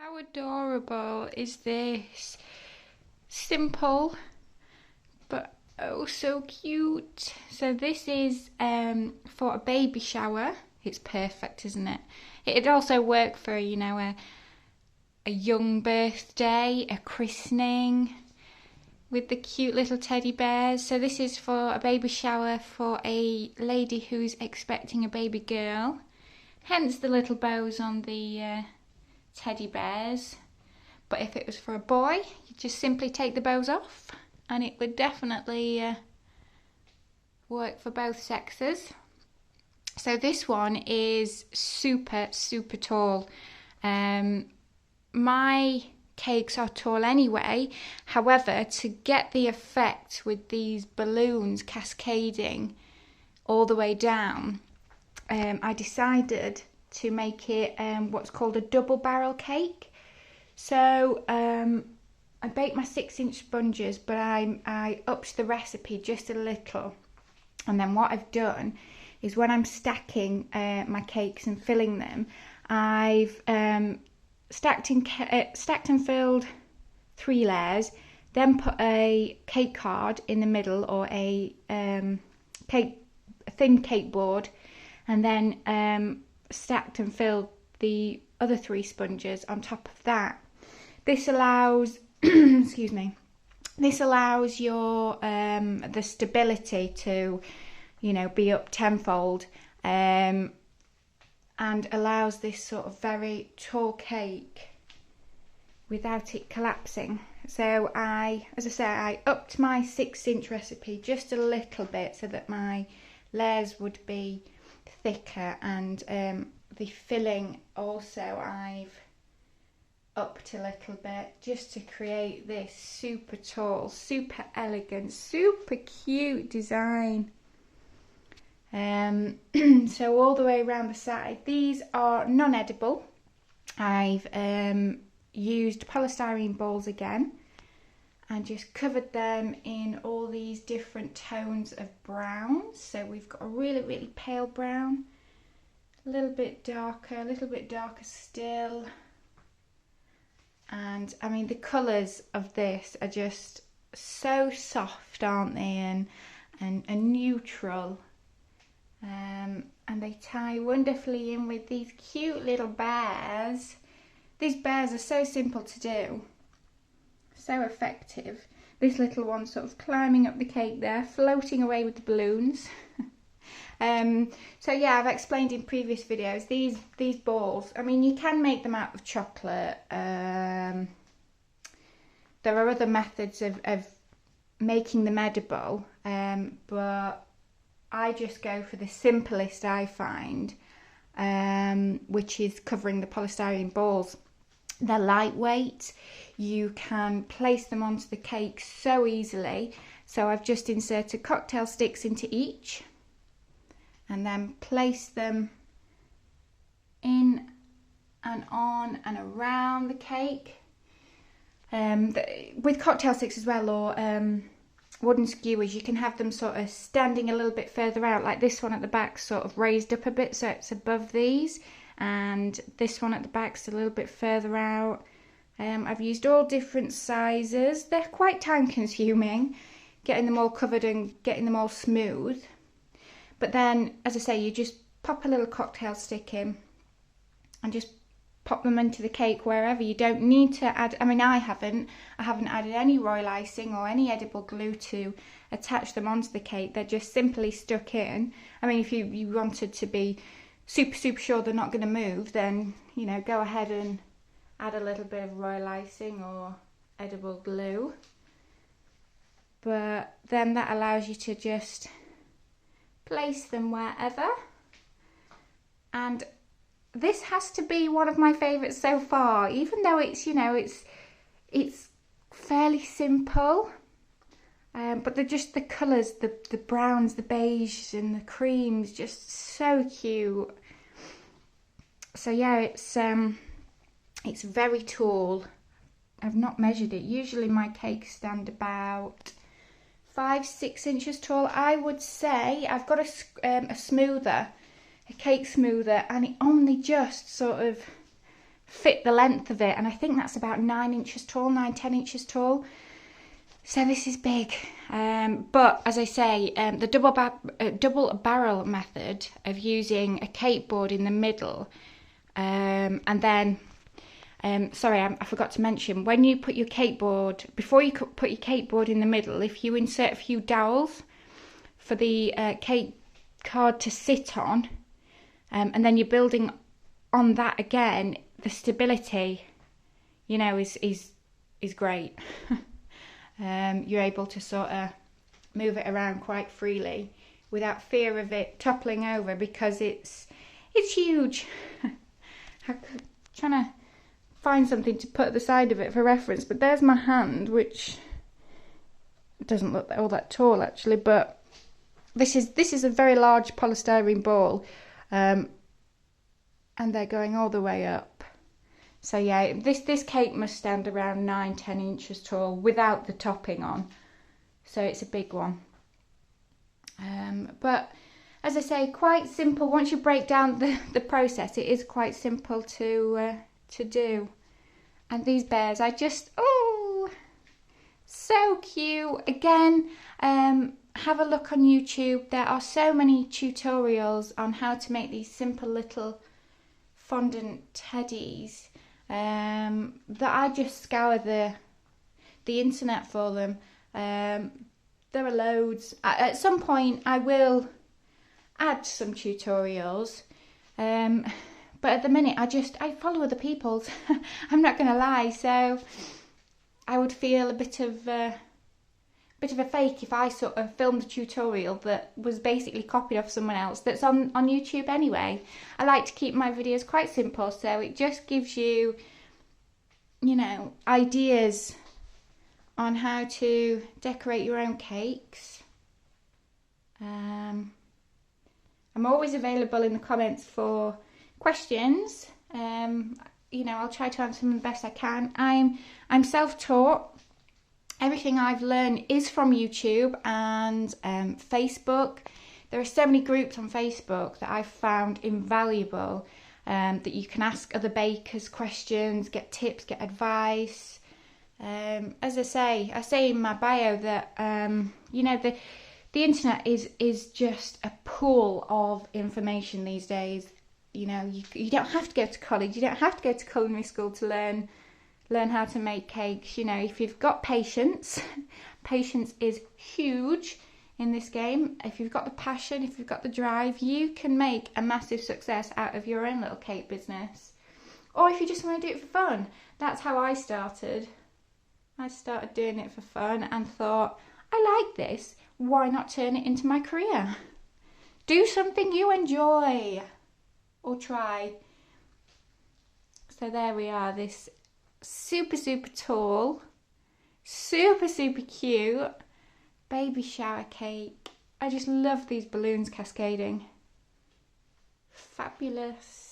How adorable is this? Simple, but oh so cute. So this is for a baby shower. It's perfect, isn't it? It'd also work for, a young birthday, a christening, with the cute little teddy bears. So this is for a baby shower for a lady who's expecting a baby girl. Hence the little bows on the teddy bears. But if it was for a boy, you just simply take the bows off and it would definitely work for both sexes. So this one is super tall. My cakes are tall anyway. However, to get the effect with these balloons cascading all the way down, I decided to make it what's called a double barrel cake. So I baked my 6-inch sponges, but I upped the recipe just a little. And then what I've done is when I'm stacking my cakes and filling them, I've stacked and filled 3 layers, then put a cake card in the middle, or a thin cake board, and then stacked and filled the other 3 sponges on top of that. This allows excuse me, this allows your the stability to be up tenfold, and allows this sort of very tall cake without it collapsing. So as I say, I upped my 6-inch recipe just a little bit so that my layers would be thicker, and the filling also I've upped a little bit just to create this super tall, super elegant, super cute design. So all the way around the side. These are non-edible. I've used polystyrene balls again and just covered them in all these different tones of browns. So we've got a really pale brown, a little bit darker still. And I mean, the colours of this are just so soft, aren't they, and neutral. And they tie wonderfully in with these cute little bears. These bears are so simple to do, so effective. This little one sort of climbing up the cake there, floating away with the balloons. So yeah, I've explained in previous videos, these balls, I mean, you can make them out of chocolate. There are other methods of making them edible, but I just go for the simplest I find, which is covering the polystyrene balls. They're lightweight, you can place them onto the cake so easily. So I've just inserted cocktail sticks into each and then place them in and on and around the cake. With cocktail sticks as well, or wooden skewers, you can have them sort of standing a little bit further out, like this one at the back sort of raised up a bit so it's above these, and this one at the back's a little bit further out. I've used all different sizes. They're quite time consuming, getting them all covered and getting them all smooth. But then, as I say, you just pop a little cocktail stick in and just pop them into the cake wherever. You don't need to add, I mean, I haven't added any royal icing or any edible glue to attach them onto the cake. They're just simply stuck in. I mean, if you wanted to be super sure they're not going to move, then, go ahead and add a little bit of royal icing or edible glue. But then that allows you to just place them wherever. And this has to be one of my favourites so far, even though it's, it's fairly simple. But they're just the colours, the browns, the beiges and the creams, just so cute. So yeah, it's very tall. I've not measured it. Usually my cakes stand about 5-6 inches tall. I would say I've got a smoother, a cake smoother, and it only just sort of fit the length of it, and I think that's about 9 inches tall, 10 inches tall. So this is big, but as I say, the double barrel method of using a cake board in the middle, and then, sorry, I forgot to mention, when you put your cake board, before you put your cake board in the middle, if you insert a few dowels for the cake card to sit on, and then you're building on that again, the stability, you know, is great. You're able to sort of move it around quite freely without fear of it toppling over, because it's huge. I'm trying to find something to put at the side of it for reference, but there's my hand, which doesn't look all that tall actually, but this is a very large polystyrene ball, and they're going all the way up. So yeah, this cake must stand around 9-10 inches tall without the topping on. So it's a big one. But as I say, quite simple. Once you break down the process, it is quite simple to do. And these bears, oh, so cute. Again, have a look on YouTube. There are so many tutorials on how to make these simple little fondant teddies. That I just scour the internet for them. There are loads. At some point I will add some tutorials, but at the minute I follow other people's. I'm not gonna lie, so I would feel a bit of a fake if I sort of filmed a tutorial that was basically copied off someone else that's on YouTube anyway. I like to keep my videos quite simple, so it just gives you, you know, ideas on how to decorate your own cakes. I'm always available in the comments for questions. You know, I'll try to answer them the best I can. I'm self-taught. Everything I've learned is from YouTube and Facebook. There are so many groups on Facebook that I've found invaluable, that you can ask other bakers questions, get tips, get advice. As I say in my bio that, you know, the internet is just a pool of information these days. You know, you don't have to go to college, you don't have to go to culinary school to learn how to make cakes. You know, if you've got patience, patience is huge in this game. If you've got the passion, if you've got the drive, you can make a massive success out of your own little cake business. Or if you just want to do it for fun. That's how I started. I started doing it for fun and thought, I like this, why not turn it into my career? Do something you enjoy or try. So there we are, this super tall, super cute baby shower cake. I just love these balloons cascading. Fabulous.